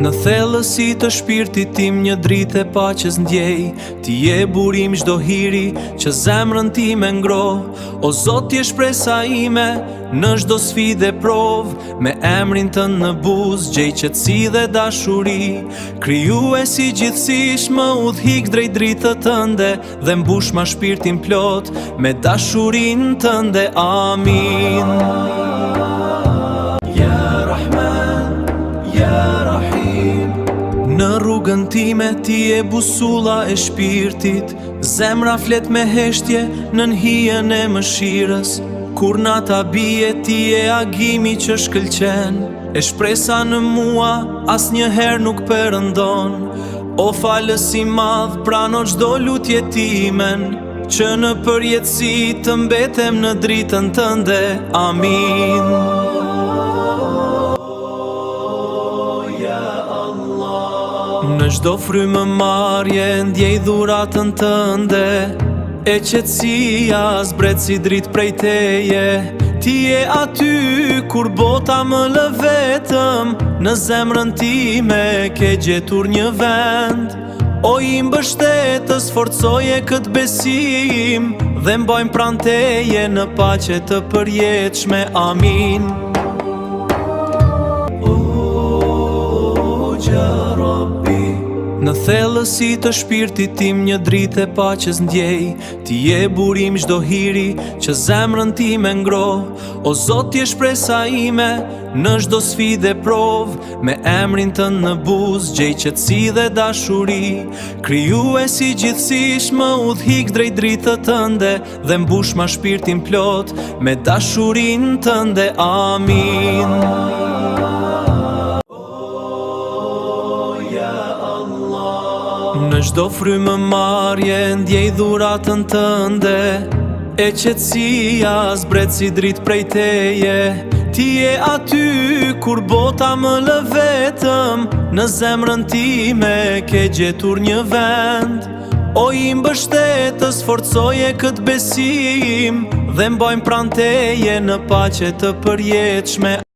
Në thellësi të shpirtit tim një dritë e paqes ndjej. Ti je burim çdo hiri që zemrën time ngro. O Zot, je shpresa ime në çdo sfidë e provë. Me emrin tënd në buzë gjej qetësi dhe dashuri. Krijuesi gjithësish më udhik drejt dritës tënde dhe mbush ma shpirtin plot me dashurinë tënde. Amin. Në rrugën time ti e busulla e shpirtit. Zemra flet me heshtje nën hijen e mëshirës. Kur nata bie ti e agimi që shkëlqen. E shpresa në mua asnjëherë nuk përëndon. O falës i madh, prano çdo lutje timen, që në përjetësi të mbetem në dritën tënde. Amin. Në çdo frymë marrje ndjej dhuratën tënde. E qetësia zbret si dritë prej teje. Ti je aty kur bota më lë vetëm. Në zemrën time ke gjetur një vend. O i mbështetës, forcoje këtë besim dhe mbajmë pranë teje në paqe të përjetshme. Amin. Në thellësi të shpirtit tim një dritë e paqes ndjej. Ti je burim çdo hiri që zemrën time ngro. O Zot, je shpresa ime në çdo sfidë e provë. Me emrin tënd në buzë gjej qetësi dhe dashuri. Krijuesi gjithësish më udhik drejt dritës tënde dhe mbush ma shpirtin plot me dashurinë tënde. Amin. Në çdo frymë marrje ndjej dhuratën tënde. E qetësia zbret si dritë prej teje. Ti je aty kur bota më lë vetëm. Në zemrën time ke gjetur një vend. O i mbështetës, forcoje këtë besim dhe mbajmë pranë teje në paqe të përjetshme.